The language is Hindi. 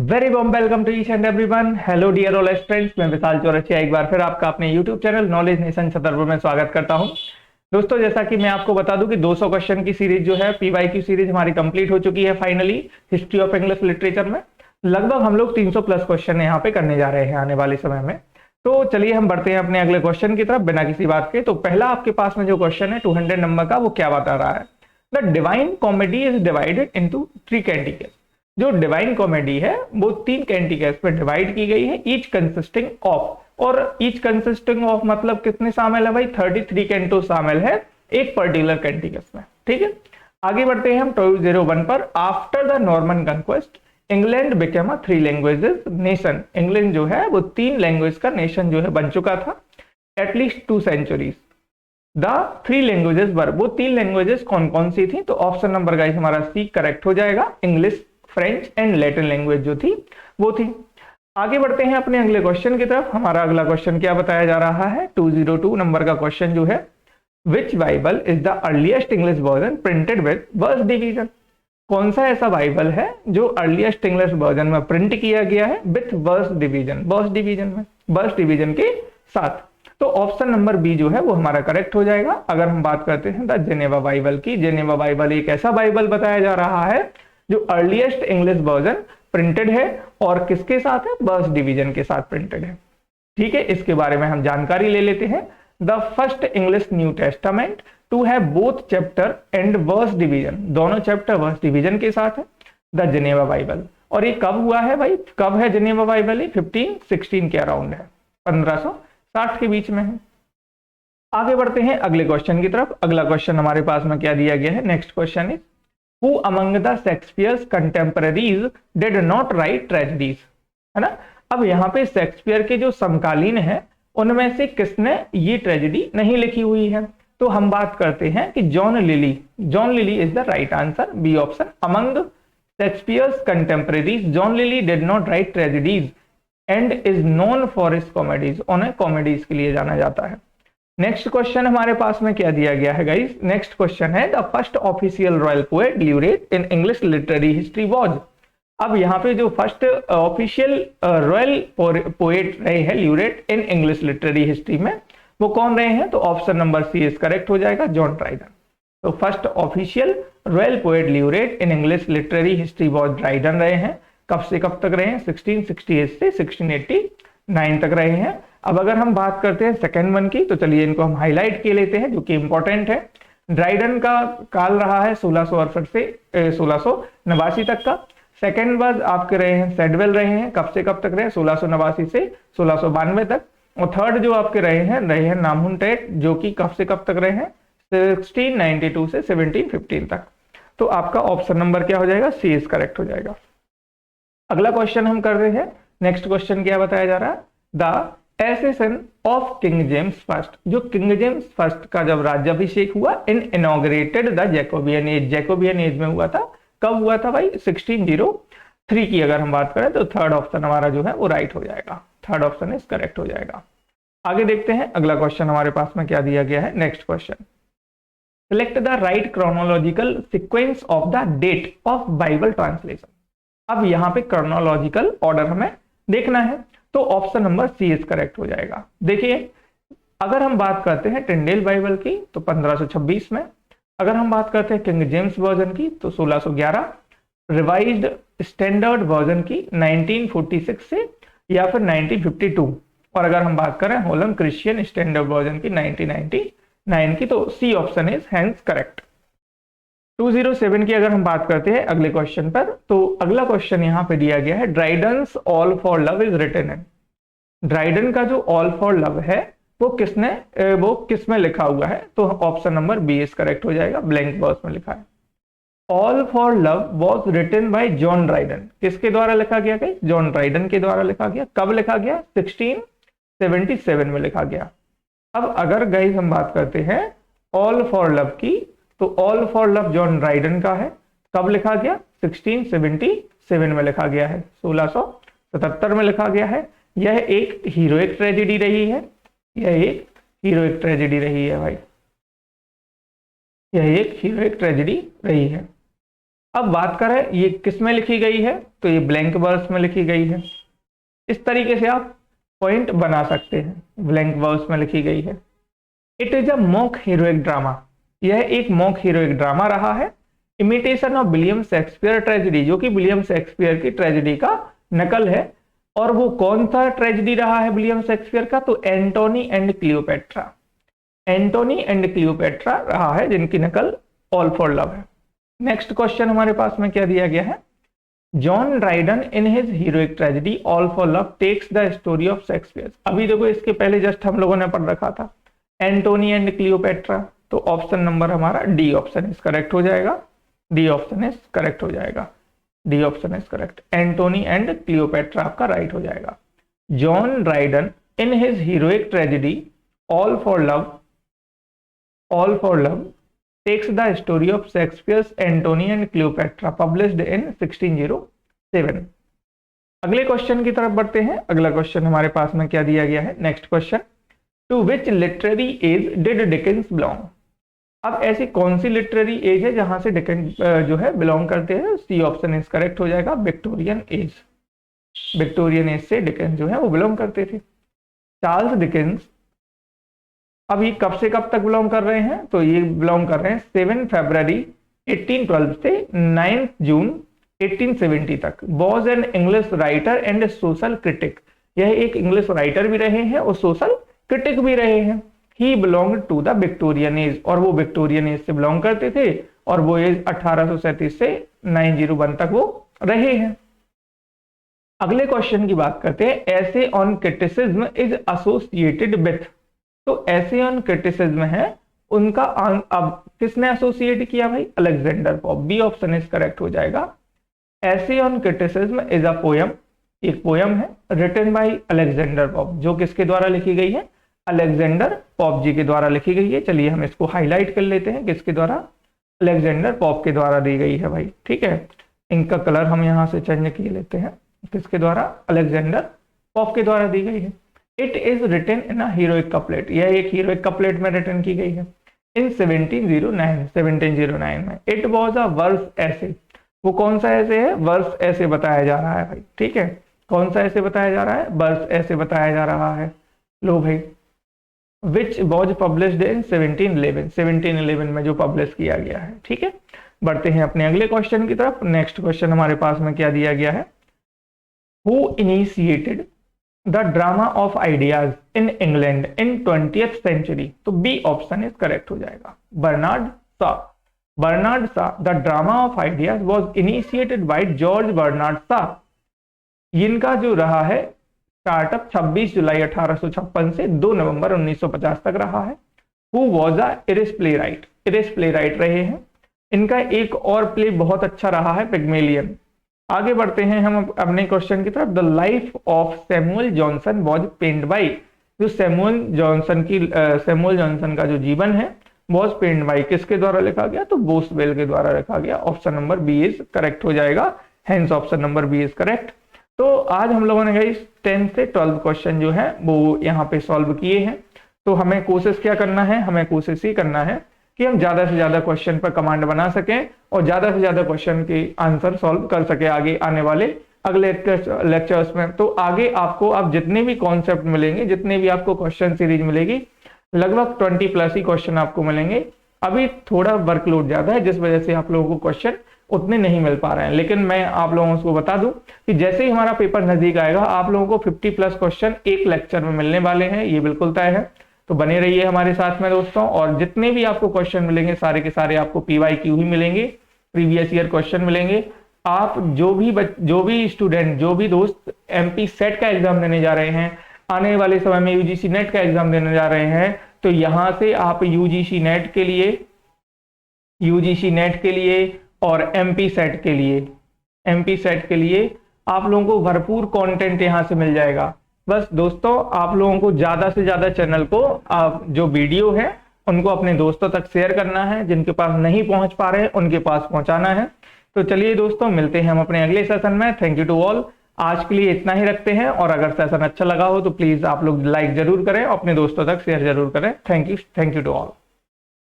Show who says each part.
Speaker 1: Very warm welcome to each and everyone. Hello dear all friends, मैं विशाल चौरसिया एक बार फिर आपका अपने YouTube channel knowledge nation Chhatarpur में स्वागत करता हूं। दोस्तों, जैसा कि मैं आपको बता दूं कि 200 क्वेश्चन की सीरीज जो है पीवाईक्यू सीरीज हमारी कंप्लीट हो चुकी है finally history of English literature में। लगभग हम लोग 300 प्लस क्वेश्चन यहाँ पे करने जा रहे हैं आने वाले समय में। तो चलिए हम बढ़ते हैं अपने अगले क्वेश्चन की तरफ बिना किसी बात के। तो पहला आपके पास में जो क्वेश्चन है 200 नंबर का, वो क्या बता रहा है? The divine comedy is divided into 3 categories. जो डिवाइन कॉमेडी है वो 3 कैटेगरीज में डिवाइड की गई है, ईच कंसिस्टिंग ऑफ। और ईच कंसिस्टिंग ऑफ मतलब कितने शामिल है भाई? 33 कैंटो शामिल है एक पर्टिकुलर कैटेगरी में। ठीक है, आगे बढ़ते हैं हम 201 पर। After the Norman conquest England became a 3 languages nation. England जो है वो 3 लैंग्वेज का नेशन जो है बन चुका था at least 2 centuries. The 3 languages were, वो 3 लैंग्वेजेस कौन कौन सी थी? तो ऑप्शन नंबर गाइस हमारा सी करेक्ट हो जाएगा। English, French and Latin language जो थी वो थी। आगे बढ़ते हैं अपने अगले क्वेश्चन की तरफ। हमारा अगला क्वेश्चन क्या बताया जा रहा है? 202 नंबर का क्वेश्चन जो है, which Bible is the earliest English version printed with verse division. कौन सा ऐसा बाइबल है जो अर्लीस्ट इंग्लिश वर्जन में प्रिंट किया गया है with verse division, verse division में, वर्स डिवीजन के साथ? तो ऑप्शन नंबर बी जो है वो हमारा करेक्ट हो जाएगा। अगर हम बात करते हैं द जेनेवा बाइबल की, जेनेवा बाइबल एक ऐसा बाइबल बताया जा रहा है जो अर्लीस्ट इंग्लिश वर्जन प्रिंटेड है और किसके साथ है? वर्स डिवीजन के साथ प्रिंटेड है। ठीक है, इसके बारे में हम जानकारी ले लेते हैं। The first English New Testament to have both chapter and verse division, दोनों चैप्टर वर्स डिवीजन के साथ है, द जेनेवा बाइबल। और ये कब हुआ है भाई? कब है जेनेवा बाइबल? 1516 के अराउंड है, 1560 के बीच में है। आगे बढ़ते हैं अगले क्वेश्चन की तरफ। अगला क्वेश्चन हमारे पास में क्या दिया गया है? Next question is, Who among the Shakespeare's contemporaries did not write tragedies? है ना। अब यहाँ पे शेक्सपियर के जो समकालीन है उनमें से किसने ये ट्रेजेडी नहीं लिखी हुई है? तो हम बात करते हैं कि John Lyly. John Lyly is the right answer, B option. Among Shakespeare's contemporaries John Lyly did not write tragedies and is known for his comedies. उन्हें कॉमेडीज के लिए जाना जाता है। नेक्स्ट क्वेश्चन हमारे पास में क्या दिया गया है गाइस? नेक्स्ट क्वेश्चन है, the first official royal poet laureate in English literary history was. अब यहाँ पे जो फर्स्ट ऑफिशियल रॉयल पोएट रहे हैं laureate in English literary history में, वो कौन रहे हैं? तो option number C is correct हो जाएगा, जॉन ड्राइडन। तो first official royal poet laureate in English literary history was Dryden रहे हैं। कब से कब तक रहे हैं? 1668 से 1689 तक रहे हैं। अब अगर हम बात करते हैं सेकेंड वन की, तो चलिए इनको हम हाईलाइट के लेते हैं जो कि इंपॉर्टेंट है। ड्राइडन का काल रहा है 1668 से 1689 तक का। सेकेंड वर्ड आपके रहे हैं सेडवेल रहे हैं, कब से कब तक रहे? 1689 से 1692 तक। और थर्ड जो आपके रहे हैं नामहुन टेट, जो कि कब से कब तक रहे हैं? 1692 से 1715 तक। तो आपका ऑप्शन नंबर क्या हो जाएगा? सी इज करेक्ट हो जाएगा। अगला क्वेश्चन हम कर रहे हैं। नेक्स्ट क्वेश्चन क्या बताया जा रहा है? The accession of King James first, जो किंग जेम्स फर्स्ट का जब राज्याभिषेक हुआ in inaugurated the Jacobean age, Jacobean age में हुआ था। कब हुआ था भाई? 1603 की अगर हम बात करें तो थर्ड ऑप्शन हमारा जो है वो राइट हो जाएगा, थर्ड ऑप्शन इज करेक्ट हो जाएगा। आगे देखते हैं अगला क्वेश्चन हमारे पास में क्या दिया गया है। Next question, select the right chronological sequence of the date of Bible translation. अब यहाँ पे क्रोनोलॉजिकल ऑर्डर हमें देखना है, तो option number C is correct हो जाएगा। देखिए, अगर हम बात करते हैं टिंडेल बाइबल की तो 1526 में, अगर हम बात करते हैं किंग जेम्स वर्जन की तो 1611, रिवाइज्ड स्टैंडर्ड वर्जन की 1946 से या फिर 1952, और अगर हम बात करें होलम क्रिश्चियन स्टैंडर्ड वर्जन की 1999 की, तो C option is hence correct. 207 की अगर हम बात करते हैं अगले क्वेश्चन पर, तो अगला क्वेश्चन यहाँ पे दिया गया है, Dryden's all for love is written in. Dryden का जो ऑल फॉर लव है वो किस में लिखा हुआ है? तो option number B is correct हो जाएगा, ब्लैंक वर्स में लिखा है। All for love was written by John Dryden. किसके द्वारा लिखा गया? जॉन ड्राइडन के द्वारा लिखा गया। कब लिखा गया? 1677 में लिखा गया। अब अगर गाइस हम बात करते हैं ऑल फॉर लव की, तो all for love John Dryden का है। कब लिखा गया? 1677 में लिखा गया है, 1677 में लिखा गया है। यह एक हीरोइक ट्रेजेडी रही है, यह एक हीरोइक ट्रेजेडी रही है भाई, यह एक हीरोइक ट्रेजेडी रही है। अब बात करें ये किस में लिखी गई है, तो ये ब्लैंक वर्स में लिखी गई है। इस तरीके से आप पॉइंट बना सकते हैं, ब्लैंक वर्स में लिखी गई है। It is a mock heroic drama, यह एक मॉक हीरोइक ड्रामा रहा है। Imitation of William Shakespeare tragedy, जो कि विलियम शेक्सपियर की ट्रेजेडी का नकल है। और वो कौन सा ट्रेजेडी रहा है विलियम शेक्सपियर का, तो Antony and Cleopatra, Antony and Cleopatra रहा है, जिनकी नकल ऑल फॉर लव है। नेक्स्ट क्वेश्चन हमारे पास में क्या दिया गया है, John Dryden in his heroic tragedy all for love takes the story of Shakespeare. अभी देखो इसके पहले जस्ट हम लोगों ने पढ़ रखा था एंटोनी एंड क्लियोपेट्रा, तो ऑप्शन नंबर हमारा डी ऑप्शन इज करेक्ट हो जाएगा, डी ऑप्शन इज करेक्ट हो जाएगा, D option is correct. Antony and Cleopatra आपका राइट हो जाएगा। John Dryden in his heroic tragedy all for love takes the story of Shakespeare's Antony and Cleopatra published in 1607। अगले क्वेश्चन की तरफ बढ़ते हैं। अगला क्वेश्चन हमारे पास में क्या दिया गया है, next question, to which literary age did Dickens belong. अब ऐसी कौन सी लिटरेरी एज है जहां से डिकेंस जो है बिलोंग करते हैं, सी ऑप्शन इज करेक्ट हो जाएगा, विक्टोरियन एज। विक्टोरियन एज से डिकेंस जो है वो बिलोंग करते थे। चार्ल्स डिकेंस अब ये कब से कब तक बिलोंग कर रहे हैं, तो ये बिलोंग कर रहे हैं 7 फरवरी 1812 से 9 जून 1870 तक। Was an English writer and social critic, यह एक इंग्लिश राइटर भी रहे हैं और सोशल क्रिटिक भी रहे हैं। He belong to the Victorian age, और वो विक्टोरियन एज से बिलोंग करते थे, और वो एज 1837 से 901 तक वो रहे हैं। अगले क्वेश्चन की बात करते हैं, ऐसे on criticism is associated with, तो ऐसे ऑन क्रिटिसिज्म है उनका अब किसने एसोसिएट किया भाई, Alexander Pope, B option is correct हो जाएगा। Essay on criticism is a poem, एक पोयम है रिटन बाय अलेक्जेंडर पॉप, जो किसके द्वारा लिखी गई है, अलेक्जेंडर पॉप जी के द्वारा लिखी गई है। चलिए हम इसको हाईलाइट कर लेते हैं, किसके द्वारा, अलेक्जेंडर पॉप के द्वारा दी गई है भाई, ठीक है। इनका कलर हम यहाँ से चेंज किए लेते हैं, किसके द्वारा, अलेक्जेंडर पॉप के द्वारा दी गई है। It is written in a heroic couplet, यह एक हीरोइक कपलेट में रिटन की गई है इन 1709 में। इट वॉज अ वर्स ऐसे, वो कौन सा ऐसे है, वर्स ऐसे बताया जा रहा है भाई, ठीक है। कौन सा ऐसे बताया जा रहा है, वर्स ऐसे बताया जा रहा है। लो भाई, विच वॉज पब्लिश्ड इन 1711 में जो पब्लिश किया गया है, ठीक है। बढ़ते हैं अपने अगले क्वेश्चन की तरफ। नेक्स्ट क्वेश्चन हमारे पास में क्या दिया गया है, who initiated the drama of ideas in England in 20th century, तो बी ऑप्शन इज करेक्ट हो जाएगा, Bernard Shaw. Bernard Shaw, the drama of ideas was initiated by George Bernard Shaw. इनका जो रहा है स्टार्टअप 26 जुलाई 1856 से 2 नवंबर 1950 तक रहा है। Who was a Irish play right, Irish play right रहे हैं। इनका एक और प्ले बहुत अच्छा रहा है, पिग्मेलियन। आगे बढ़ते हैं हम अपने क्वेश्चन की तरफ। The life of Samuel Johnson was penned by, जो सैमुअल जॉनसन का जो जीवन है वॉज पेन्ड बाई किसके द्वारा लिखा गया, तो बोसवेल के द्वारा लिखा गया। Option number B is correct हो जाएगा, hence option number B is correct. तो आज हम लोगों ने गई 10 से 12 क्वेश्चन जो है वो यहाँ पे सॉल्व किए हैं। तो हमें कोशिश क्या करना है, हमें कोशिश ही करना है कि हम ज्यादा से ज्यादा क्वेश्चन पर कमांड बना सकें और ज्यादा से ज्यादा क्वेश्चन के आंसर सॉल्व कर सके आगे आने वाले अगले लेक्चर्स में। तो आगे आपको अब जितने भी कॉन्सेप्ट मिलेंगे, जितने भी आपको क्वेश्चन सीरीज मिलेगी, लगभग 20+ ही क्वेश्चन आपको मिलेंगे। अभी थोड़ा वर्कलोड ज्यादा है, जिस वजह से आप लोगों को क्वेश्चन उतने नहीं मिल पा रहे हैं, लेकिन मैं आप लोगों को बता दूं कि जैसे ही हमारा पेपर नजदीक आएगा आप लोगों को 50+ क्वेश्चन एक लेक्चर में मिलने वाले हैं, ये बिल्कुल तय है। तो बने रहिए हमारे साथ में दोस्तों, और जितने भी आपको क्वेश्चन मिलेंगे सारे के सारे आपको PYQ ही मिलेंगे, प्रीवियस ईयर क्वेश्चन मिलेंगे। आप जो भी स्टूडेंट, जो भी दोस्त MP सेट का एग्जाम देने जा रहे हैं, आने वाले समय में UGC नेट का एग्जाम देने जा रहे हैं, तो यहां से आप UGC नेट के लिए और MP सेट के लिए आप लोगों को भरपूर कंटेंट यहां से मिल जाएगा। बस दोस्तों, आप लोगों को ज्यादा से ज्यादा चैनल को जो वीडियो है उनको अपने दोस्तों तक शेयर करना है, जिनके पास नहीं पहुंच पा रहे हैं उनके पास पहुंचाना है। तो चलिए दोस्तों, मिलते हैं हम अपने अगले सेशन में। Thank you to all. आज के लिए इतना ही रखते हैं, और अगर सेशन अच्छा लगा हो तो प्लीज आप लोग लाइक जरूर करें, अपने दोस्तों तक शेयर जरूर करें। Thank you to all.